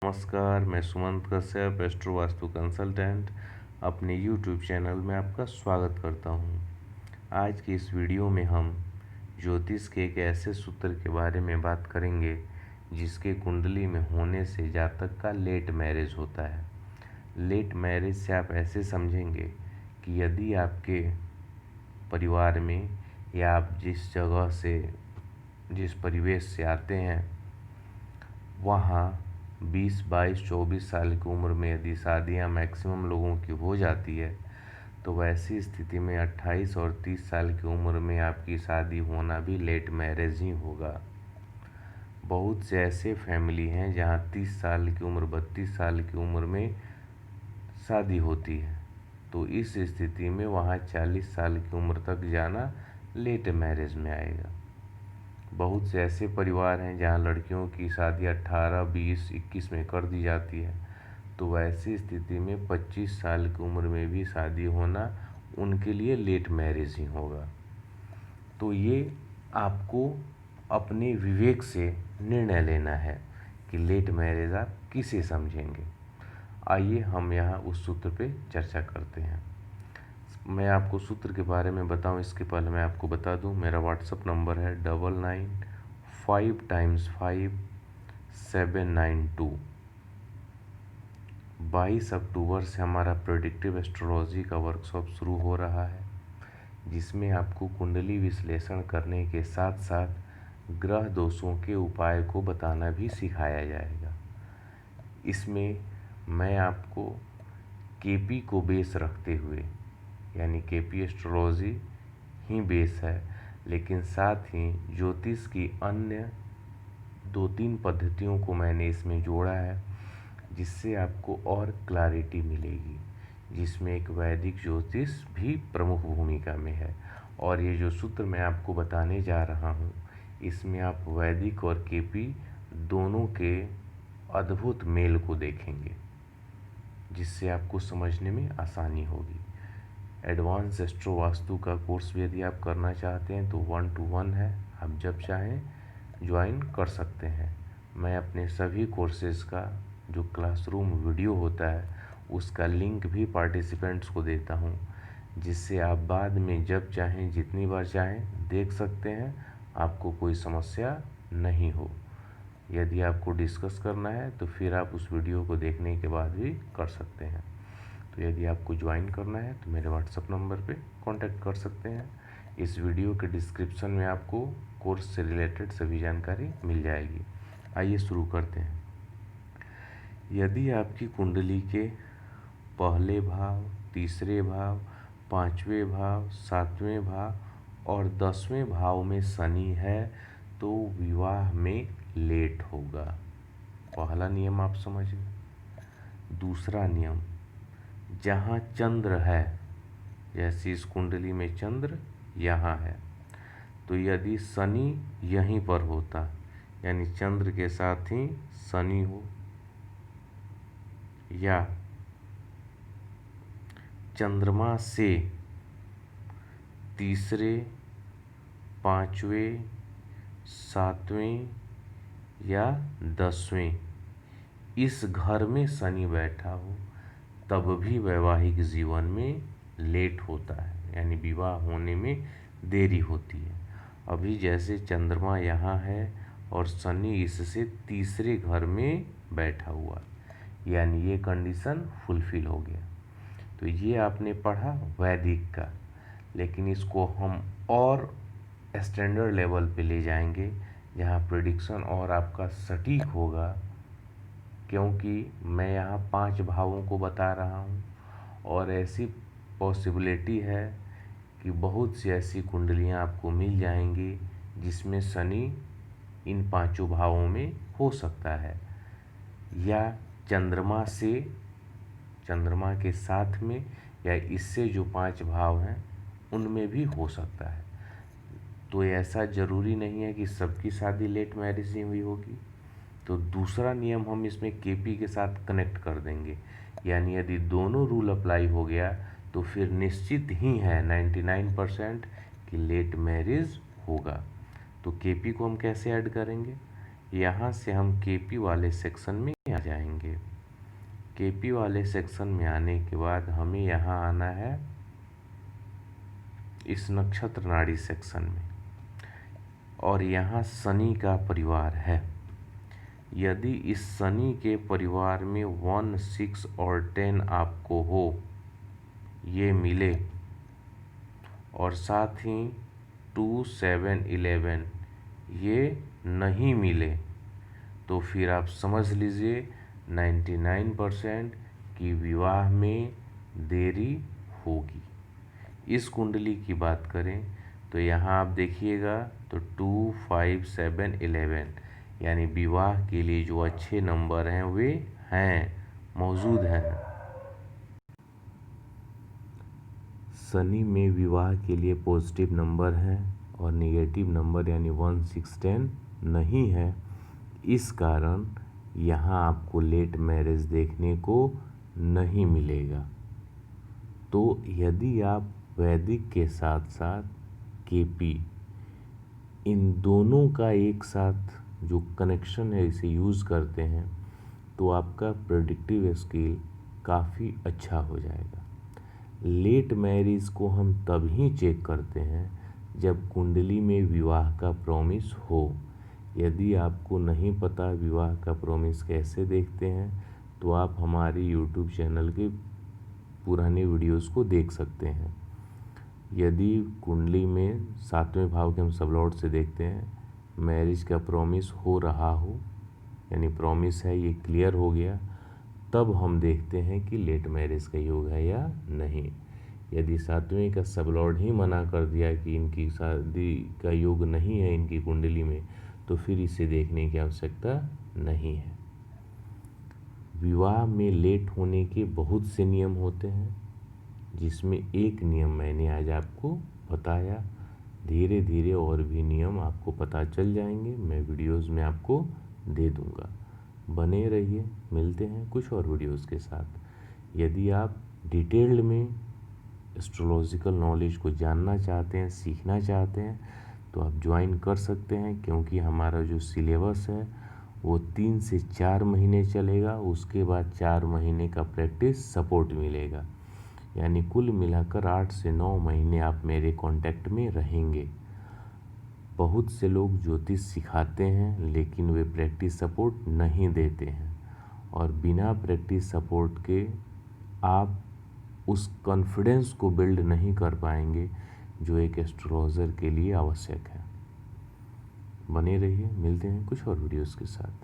नमस्कार, मैं Sumant Kashyap astro vastu consultant अपने यूट्यूब चैनल में आपका स्वागत करता हूं। आज की इस वीडियो में हम ज्योतिष के एक ऐसे सूत्र के बारे में बात करेंगे जिसके कुंडली में होने से जातक का लेट मैरिज होता है। लेट मैरिज से आप ऐसे समझेंगे कि यदि आपके परिवार में या आप जिस जगह से जिस परिवेश से आते हैं वहाँ 20, 22, 24 साल की उम्र में यदि शादियाँ मैक्सिमम लोगों की हो जाती है तो वैसी स्थिति में 28 और 30 साल की उम्र में आपकी शादी होना भी लेट मैरिज ही होगा। बहुत से ऐसे फैमिली हैं जहाँ 30 साल की उम्र, 32 साल की उम्र में शादी होती है, तो इस स्थिति में वहाँ 40 साल की उम्र तक जाना लेट मैरिज में आएगा। बहुत से ऐसे परिवार हैं जहाँ लड़कियों की शादी 18, 20, 21 में कर दी जाती है, तो वैसी स्थिति में 25 साल की उम्र में भी शादी होना उनके लिए लेट मैरिज ही होगा। तो ये आपको अपने विवेक से निर्णय लेना है कि लेट मैरिज आप किसे समझेंगे। आइए हम यहाँ उस सूत्र पे चर्चा करते हैं। मैं आपको सूत्र के बारे में बताऊं इसके पहले मैं आपको बता दूं, मेरा व्हाट्सअप नंबर है 99555792। 22 अक्टूबर से हमारा प्रेडिक्टिव एस्ट्रोलॉजी का वर्कशॉप शुरू हो रहा है, जिसमें आपको कुंडली विश्लेषण करने के साथ साथ ग्रह दोषों के उपाय को बताना भी सिखाया जाएगा। इसमें मैं आपको केपी को बेस रखते हुए, यानी केपी एस्ट्रोलॉजी ही बेस है, लेकिन साथ ही ज्योतिष की अन्य 2-3 पद्धतियों को मैंने इसमें जोड़ा है, जिससे आपको और क्लैरिटी मिलेगी, जिसमें एक वैदिक ज्योतिष भी प्रमुख भूमिका में है। और ये जो सूत्र मैं आपको बताने जा रहा हूँ, इसमें आप वैदिक और केपी दोनों के अद्भुत मेल को देखेंगे, जिससे आपको समझने में आसानी होगी। एडवांस एस्ट्रो वास्तु का कोर्स भी यदि आप करना चाहते हैं तो 1 to 1 है, आप जब चाहें ज्वाइन कर सकते हैं। मैं अपने सभी कोर्सेज़ का जो क्लासरूम वीडियो होता है उसका लिंक भी पार्टिसिपेंट्स को देता हूं, जिससे आप बाद में जब चाहें जितनी बार चाहें देख सकते हैं, आपको कोई समस्या नहीं हो। यदि आपको डिस्कस करना है तो फिर आप उस वीडियो को देखने के बाद भी कर सकते हैं। तो यदि आपको ज्वाइन करना है तो मेरे व्हाट्सएप नंबर पे कांटेक्ट कर सकते हैं। इस वीडियो के डिस्क्रिप्शन में आपको कोर्स से रिलेटेड सभी जानकारी मिल जाएगी। आइए शुरू करते हैं। यदि आपकी कुंडली के पहले भाव, तीसरे भाव, 5वें भाव, 7वें भाव और 10वें भाव में शनि है तो विवाह में लेट होगा। पहला नियम आप समझिए। दूसरा नियम, जहाँ चंद्र है, जैसे इस कुंडली में चंद्र यहाँ है, तो यदि शनि यहीं पर होता, यानी चंद्र के साथ ही शनि हो, या चंद्रमा से तीसरे, 5वें, 7वें या 10वें इस घर में शनि बैठा हो, तब भी वैवाहिक जीवन में लेट होता है, यानी विवाह होने में देरी होती है। अभी जैसे चंद्रमा यहाँ है और शनि इससे तीसरे घर में बैठा हुआ, यानी ये कंडीशन फुलफिल हो गया। तो ये आपने पढ़ा वैदिक का, लेकिन इसको हम और स्टैंडर्ड लेवल पे ले जाएंगे, जहाँ प्रेडिक्शन और आपका सटीक होगा, क्योंकि मैं यहाँ 5 भावों को बता रहा हूँ और ऐसी पॉसिबिलिटी है कि बहुत सी ऐसी कुंडलियाँ आपको मिल जाएंगी जिसमें शनि इन 5 भावों में हो सकता है, या चंद्रमा से, चंद्रमा के साथ में, या इससे जो 5 भाव हैं उनमें भी हो सकता है। तो ऐसा ज़रूरी नहीं है कि सबकी शादी लेट मैरिज ही हुई होगी। तो दूसरा नियम हम इसमें केपी के साथ कनेक्ट कर देंगे, यानी यदि दोनों रूल अप्लाई हो गया तो फिर निश्चित ही है 99% कि लेट मैरिज होगा। तो केपी को हम कैसे ऐड करेंगे, यहाँ से हम केपी वाले सेक्शन में आ जाएंगे। केपी वाले सेक्शन में आने के बाद हमें यहाँ आना है इस नक्षत्र नाड़ी सेक्शन में, और यहाँ शनि का परिवार है। यदि इस शनि के परिवार में 1, 6 और 10 आपको हो, ये मिले, और साथ ही 2, 7, 11 ये नहीं मिले, तो फिर आप समझ लीजिए 99% कि विवाह में देरी होगी। इस कुंडली की बात करें तो यहाँ आप देखिएगा तो 2, 5, 7, 11 यानी विवाह के लिए जो अच्छे नंबर हैं वे हैं, मौजूद हैं। शनि में विवाह के लिए पॉजिटिव नंबर हैं और नेगेटिव नंबर यानी 1, 6, 10 नहीं है। इस कारण यहाँ आपको लेट मैरिज देखने को नहीं मिलेगा। तो यदि आप वैदिक के साथ साथ केपी इन दोनों का एक साथ जो कनेक्शन है इसे यूज़ करते हैं तो आपका प्रेडिक्टिव स्किल काफ़ी अच्छा हो जाएगा। लेट मैरिज को हम तब ही चेक करते हैं जब कुंडली में विवाह का प्रॉमिस हो। यदि आपको नहीं पता विवाह का प्रॉमिस कैसे देखते हैं तो आप हमारे यूट्यूब चैनल के पुराने वीडियोस को देख सकते हैं। यदि कुंडली में 7वें भाव के हम सबलॉर्ड से देखते हैं, मैरिज का प्रॉमिस हो रहा हो यानी प्रॉमिस है, ये क्लियर हो गया, तब हम देखते हैं कि लेट मैरिज का योग है या नहीं। यदि 7वें का सबलॉर्ड ही मना कर दिया कि इनकी शादी का योग नहीं है इनकी कुंडली में, तो फिर इसे देखने की आवश्यकता नहीं है। विवाह में लेट होने के बहुत से नियम होते हैं, जिसमें एक नियम मैंने आज आपको बताया। धीरे धीरे और भी नियम आपको पता चल जाएंगे, मैं वीडियोस में आपको दे दूंगा। बने रहिए, मिलते हैं कुछ और वीडियोस के साथ। यदि आप डिटेल्ड में एस्ट्रोलॉजिकल नॉलेज को जानना चाहते हैं, सीखना चाहते हैं, तो आप ज्वाइन कर सकते हैं, क्योंकि हमारा जो सिलेबस है वो 3 से 4 महीने चलेगा। उसके बाद 4 महीने का प्रैक्टिस सपोर्ट मिलेगा, यानी कुल मिलाकर 8 से 9 महीने आप मेरे कांटेक्ट में रहेंगे। बहुत से लोग ज्योतिष सिखाते हैं लेकिन वे प्रैक्टिस सपोर्ट नहीं देते हैं, और बिना प्रैक्टिस सपोर्ट के आप उस कॉन्फिडेंस को बिल्ड नहीं कर पाएंगे जो एक एस्ट्रोलॉजर के लिए आवश्यक है। बने रहिए, मिलते हैं कुछ और वीडियोस के साथ।